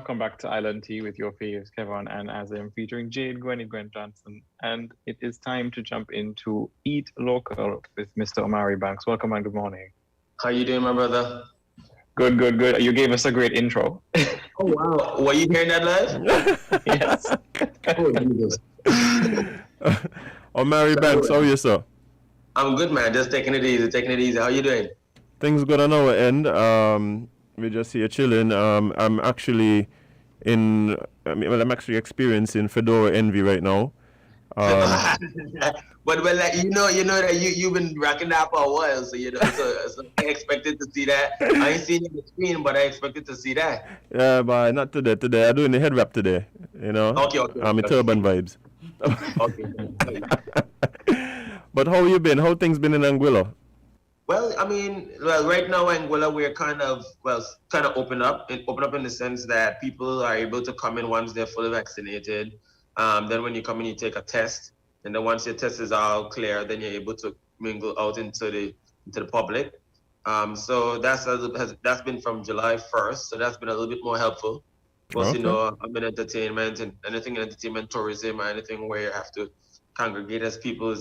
welcome back to Island Tea with your faves, Kevon and Azem, featuring Jade, Gwen Johnson. And it is time to jump into Eat Local with Mr. Omari Banks. Welcome and good morning. How you doing, my brother? Good. You gave us a great intro. Oh wow! Were you hearing that live? Yes. Oh Jesus! Omari Banks, how are you, sir? I'm good, man. Just taking it easy. How you doing? Things good on our end. We're just here chilling. I'm actually I'm actually experiencing Fedora envy right now. But like, you know that you've been racking that for a while, so so I expected to see that. I ain't seen it on the screen, but I expected to see that. Yeah, but not today. Today I'm doing the head wrap today. You know. Okay. I'm in turban vibes. Okay. But how you been? How things been in Anguilla? Well, I mean, right now Angola we're kind of open up in the sense that people are able to come in once they're fully vaccinated. Then when you come in, you take a test, and then once your test is all clear, then you're able to mingle out into the public. So that's been from July 1st. So that's been a little bit more helpful. Of course, Okay. you know, I'm in entertainment, and anything in entertainment, tourism, or anything where you have to congregate as people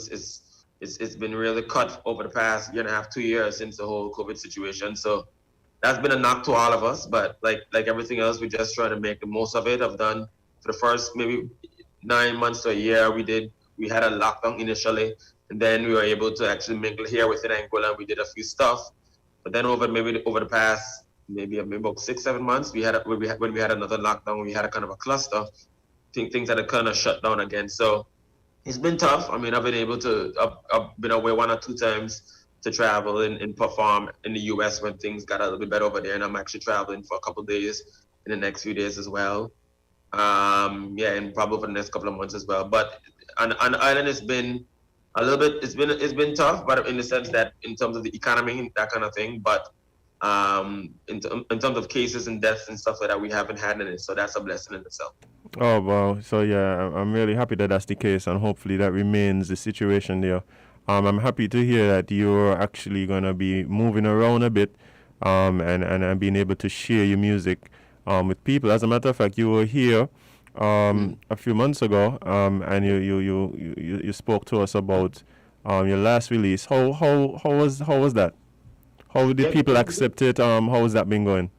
it's been really cut over the past year and a half, 2 years since the whole COVID situation. So that's been a knock to all of us. But like everything else, we just try to make the most of it. I've done for the first maybe 9 months to a year. We had a lockdown initially, and then we were able to actually mingle here within Angola. And we did a few stuff, but then over the past maybe about 6-7 months, when we had another lockdown, we had a kind of a cluster. Things had kind of shut down again. So it's been tough. I mean, I've been away 1 or 2 times to travel and perform in the US when things got a little bit better over there, and I'm actually traveling for a couple of days in the next few days as well. And probably for the next couple of months as well. But on the island, it's been a little bit. It's been tough, but in the sense that in terms of the economy and that kind of thing. But in terms of cases and deaths and stuff like that, we haven't had any. So that's a blessing in itself. Oh wow! So yeah, I'm really happy that that's the case, and hopefully that remains the situation there. I'm happy to hear that you're actually gonna be moving around a bit, and being able to share your music, with people. As a matter of fact, you were here, a few months ago, and you spoke to us about, your last release. How was that? How did people accept it? How has that been going?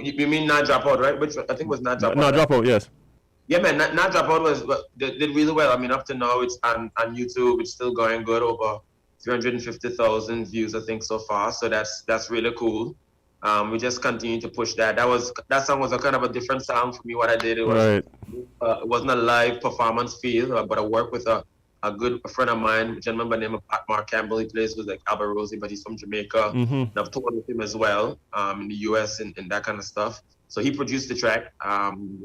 You mean Not Drop Out, right? Which I think was Not Drop Out. No, drop out. Yes. Yeah, man. Not Drop Out did really well. I mean, up to now, it's on YouTube. It's still going good, over 350,000 views, I think, so far. So that's really cool. We just continue to push that. That song was a kind of a different song for me. What I did, Right. It wasn't a live performance feel, but I worked with a good friend of mine, a gentleman by the name of Mark Campbell. He plays with like Albert Rosie, but he's from Jamaica. Mm-hmm. And I've toured with him as well, in the US and that kind of stuff. So he produced the track.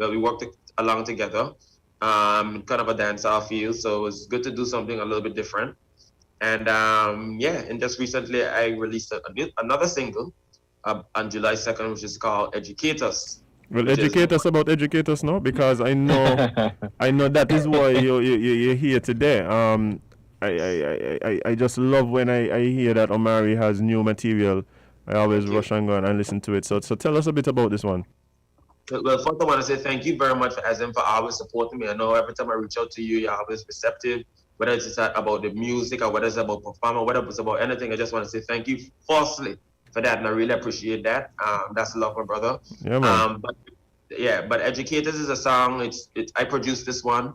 We worked along together, kind of a dancehall feel. So it was good to do something a little bit different. And and just recently I released another single on July 2nd, which is called Educate Us. Well, educate us about Educate Us now, because I know that is why you're here today. I just love when I hear that Omari has new material. I always rush and go and listen to it. So tell us a bit about this one. Well, first I want to say thank you very much for Azem for always supporting me. I know every time I reach out to you, you're always receptive. Whether it's about the music or whether it's about performing, whether it's about anything, I just want to say thank you firstly for that, and I really appreciate that. That's love, my brother. Yeah, man. But Educators is a song. I produced this one,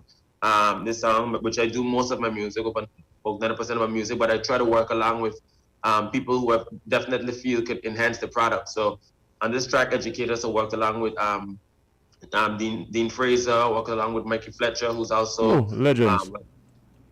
this song, which I do most of my music, about 90% of my music. But I try to work along with people who I definitely feel could enhance the product. So on this track, Educators, I worked along with Dean Fraser, worked along with Mikey Fletcher, who's also legends.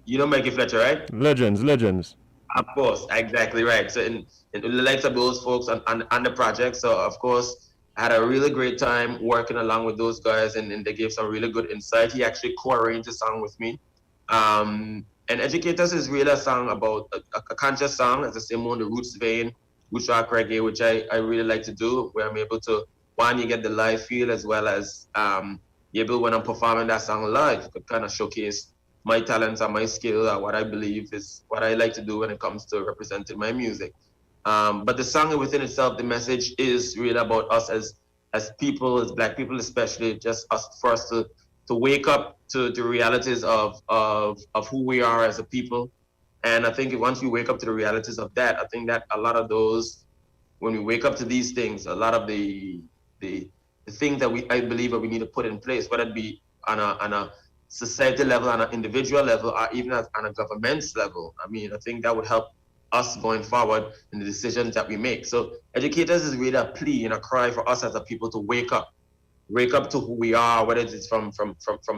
You know Mikey Fletcher, right? Legends. Of course, exactly right. So in the likes of those folks on the project. So of course, I had a really great time working along with those guys, and they gave some really good insight. He actually co-arranged the song with me. And Educators is really a song about a conscious song, as I say, more in the roots vein, roots rock reggae, which I really like to do, where I'm able to, one, you get the live feel, as well as you're able, when I'm performing that song live, could kind of showcase my talents and my skill, or what I believe is what I like to do when it comes to representing my music. But the song within itself, the message is really about us as as people, as Black people especially, just for us to wake up to the realities of who we are as a people. And I think once we wake up to the realities of that, I think that a lot of those, when we wake up to these things, a lot of the things that I believe that we need to put in place, whether it be on a society level, on an individual level, or even on a government's level. I mean, I think that would help us going forward in the decisions that we make. So educators is really a plea and a cry for us as a people to wake up to who we are, whether it's from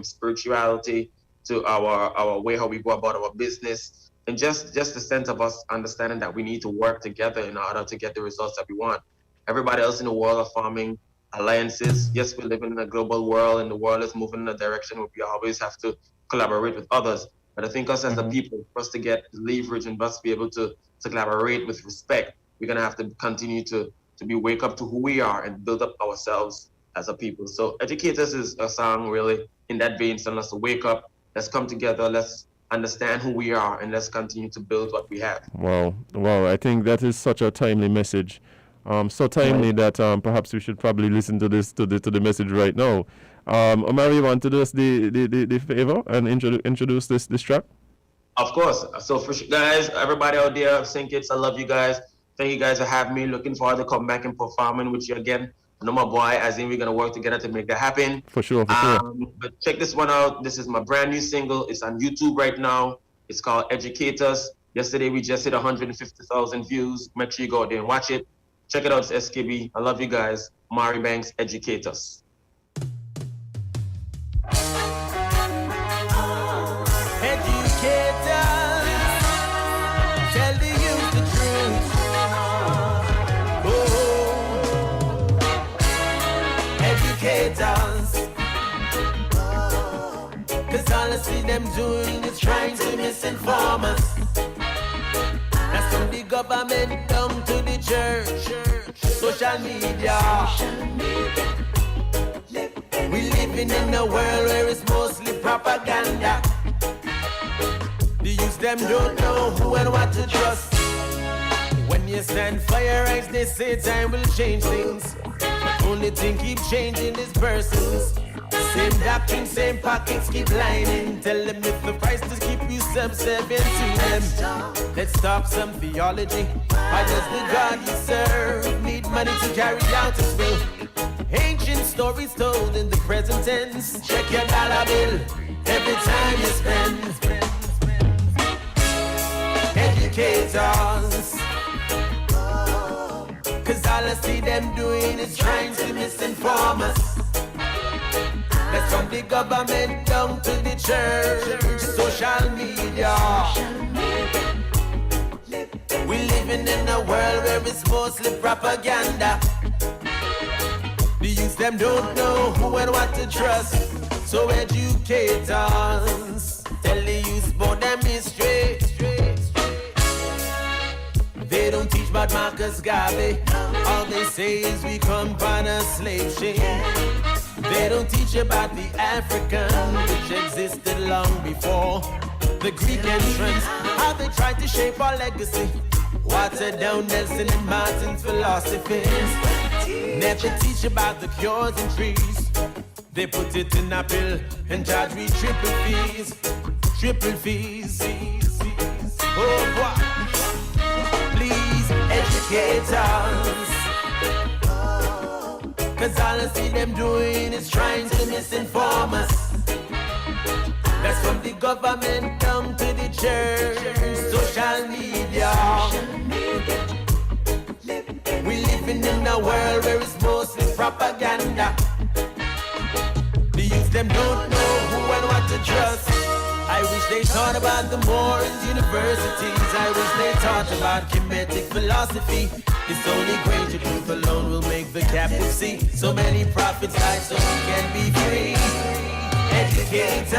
spirituality to our way how we go about our business, and just the sense of us understanding that we need to work together in order to get the results that we want. Everybody else in the world are forming alliances. Yes, we live in a global world, and the world is moving in a direction where we always have to collaborate with others. But I think us as a people, for us to get leverage and us be able to collaborate with respect, we're gonna have to continue to wake up to who we are and build up ourselves as a people. So Educators is a song really in that vein, telling us to wake up, let's come together, let's understand who we are, and let's continue to build what we have. Wow, I think that is such a timely message. So timely that perhaps we should probably listen to the message right now. Omari, you want to do us the favor and introduce this track? Of course. So for guys, everybody out there, St. Kitts, I love you guys. Thank you guys for having me. Looking forward to come back and performing with you again. I know my boy, Azem, we're going to work together to make that happen. For sure. But check this one out. This is my brand new single. It's on YouTube right now. It's called Educators. Yesterday, we just hit 150,000 views. Make sure you go out there and watch it. Check it out. It's SKB. I love you guys. Omari Banks, Educators. Cause all I see them doing is trying to misinform us. That's from the government down to the church, social media. We living in a world where it's mostly propaganda. The youth them don't know who and what to trust. When you stand for your rights, they say time will change things. Only thing keep changing is persons. Same doctrine, same pockets keep lining. Tell them if the price to keep you subservient to them. Let's talk some theology. Why does the God you serve need money to carry out his will? Ancient stories told in the present tense. Check your dollar bill every time you spend. Educators, cause all I see them doing is trying to misinform us. That's from the government down to the church, social media. We living in a world where it's mostly propaganda. The youth them don't know who and what to trust. So educators, tell the youth about them history. They don't teach about Marcus Garvey. All they say is we come on a slave ship. They don't teach about the African, which existed long before the Greek entrance. How they tried to shape our legacy. Water down Nelson and Martin's philosophies. Never teach about the cures and trees. They put it in a pill and charge me triple fees. Triple fees. Oh boy. Please, educators. Cause all I see them doing is trying to misinform us. That's from the government down to the church, social media. We living in a world where it's mostly propaganda. The youth them don't know who and what to trust. I wish they taught about the Moorish universities. I wish they taught about Kemetic philosophy. It's only greater truth alone will make the captive see. So many prophets died so we can be free. Educators.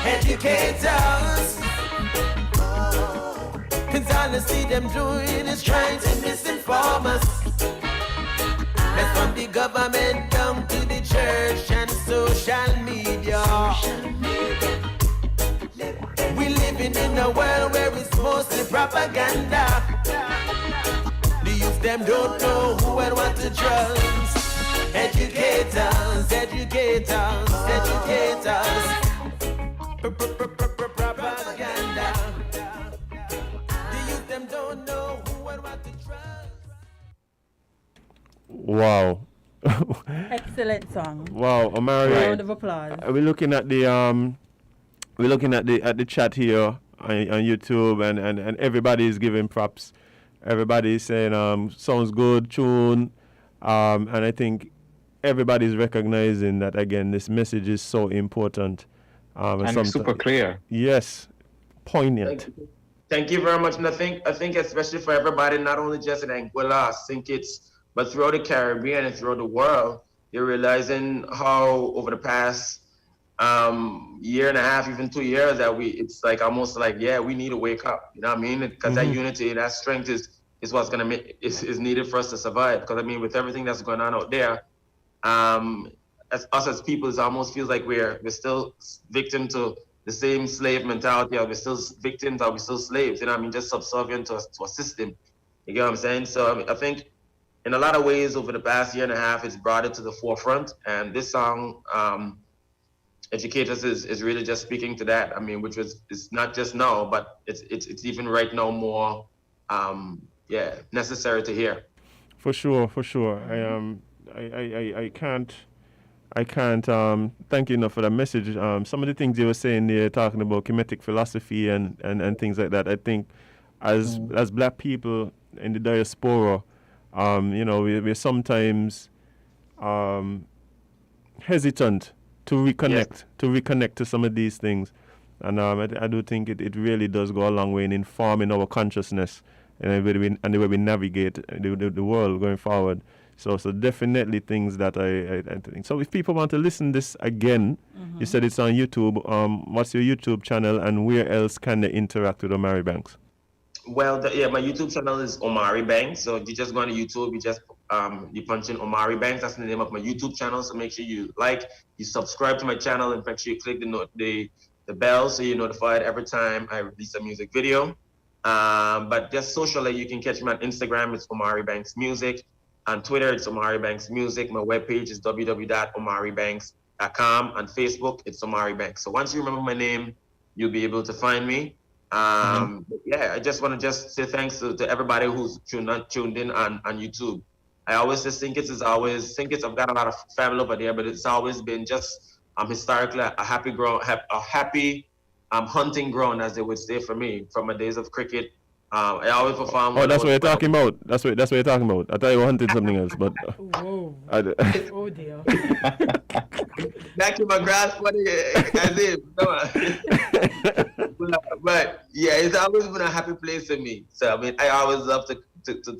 Educators, see them doing is trying to misinform us. That's from the government down to the church and social media. We living in a world where it's mostly propaganda. The youth them don't know who and what to trust. Educators, educators, educators. Propaganda. The youth them don't know who and what to trust. Wow. Excellent song. Wow, Omari. Round of applause. We're looking at the chat here on YouTube, and everybody is giving props. Everybody is saying sounds good, tune, and I think everybody is recognizing that again. This message is so important, and it's super clear. Yes, poignant. Thank you very much, and I think especially for everybody, not only just in Anguilla, St. Kitts, but throughout the Caribbean and throughout the world, you're realizing how over the past year and a half, even 2 years, that it's like almost like, yeah, we need to wake up. You know what I mean? Because that unity, that strength is what's gonna make is needed for us to survive. Because I mean, with everything that's going on out there, as us as people, it almost feels like we're still victim to the same slave mentality. Or we're still victims, or we're still slaves. You know what I mean? Just subservient to a system. You get what I'm saying? So I mean, I think in a lot of ways over the past year and a half, it's brought it to the forefront. And this song, Educators, is really just speaking to that. I mean, which is not just now, but it's even right now more, necessary to hear. For sure. I can't thank you enough for that message. Some of the things you were saying there, talking about Kemetic philosophy and things like that, I think as black people in the diaspora, we're sometimes hesitant to reconnect to some of these things. And I do think it really does go a long way in informing our consciousness and the way we navigate the world going forward. So definitely things that I think. So if people want to listen this again, you said it's on YouTube. What's your YouTube channel, and where else can they interact with Omari Banks? Well, my YouTube channel is Omari Banks. So you just go on YouTube, you punch in Omari Banks. That's the name of my YouTube channel. So make sure you you subscribe to my channel, and make sure you click the bell so you're notified every time I release a music video. But just socially, you can catch me on Instagram. It's Omari Banks Music. On Twitter, it's Omari Banks Music. My webpage is www.omaribanks.com. On Facebook, it's Omari Banks. So once you remember my name, you'll be able to find me. I just want to say thanks to everybody who's tuned in on YouTube. I always say St. Kitts, I've got a lot of family over there, but it's always been just historically a happy hunting ground, as they would say for me, from my days of cricket. I always perform. Oh, that's what you're talking about. That's what you're talking about. I thought you were hunting something else, but. Whoa. Oh dear. Back to my grass buddy, Azem. But yeah, it's always been a happy place for me. So I mean, I always love to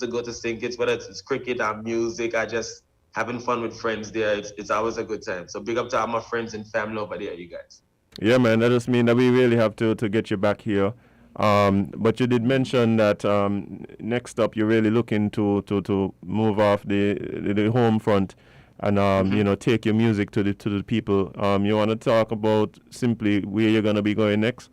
go to St. Kitts, whether it's cricket or music. I just having fun with friends there. It's always a good time. So big up to all my friends and family over there, you guys. Yeah, man. That just means that we really have to get you back here. But you did mention that next up you're really looking to move off the home front and take your music to the people. You want to talk about simply where you're going to be going next?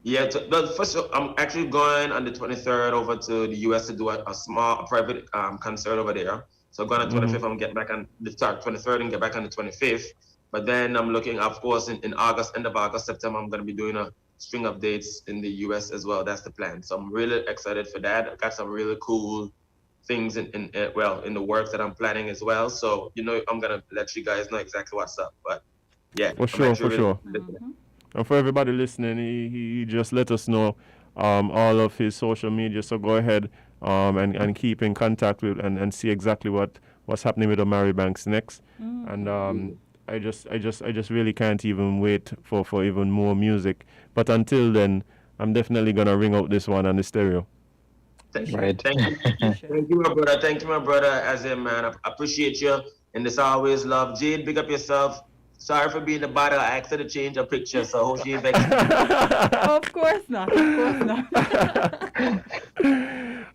Yeah, but first I'm actually going on the 23rd over to the US to do a small private concert over there. So going on the 25th, I'm getting back on the 23rd and get back on the 25th. But then I'm looking, of course, in August, end of August, September, I'm going to be doing a string of dates in the US as well. That's the plan. So I'm really excited for that. I've got some really cool things in the works that I'm planning as well. So, I'm going to let you guys know exactly what's up. But yeah. For sure. And for everybody listening, he just let us know all of his social media. So go ahead and keep in contact with and see exactly what's happening with Omari Banks next. And I just really can't even wait for even more music. But until then, I'm definitely gonna ring out this one on the stereo. Thank you, my brother. Thank you, my brother. Azem, man, I appreciate you. And this always love. Jade, big up yourself. Sorry for being the bottle. I asked her to change her picture, so I hope she ain't vexed. Of course not. Of course not.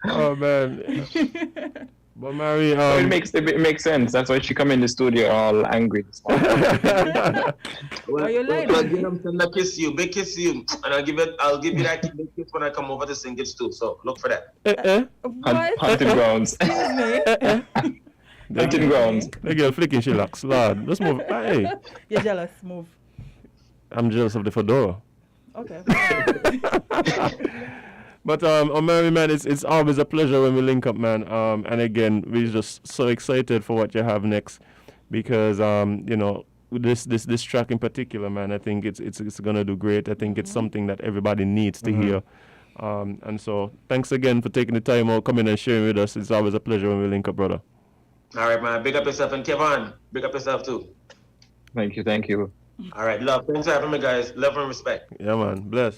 Oh man. But Mary, it makes sense. That's why she come in the studio all angry this morning. Are you lying? I'll kiss you, big kiss you, and I'll give you that big kiss when I come over to sing it too. So look for that. What? Hunting grounds. Excuse me. Hunting grounds. The girl flicking she locks, Lord. Let's move. Hey. You're jealous. Move. I'm jealous of the fedora. Okay. But Omari, man, it's always a pleasure when we link up, man. And again, we're just so excited for what you have next, because you know, this track in particular, man, I think it's gonna do great. I think it's something that everybody needs to hear. And so thanks again for taking the time out, coming and sharing with us. It's always a pleasure when we link up, brother. All right, man. Big up yourself, and Kevon, big up yourself too. Thank you. All right, love. Thanks for having me, guys. Love and respect. Yeah, man. Bless.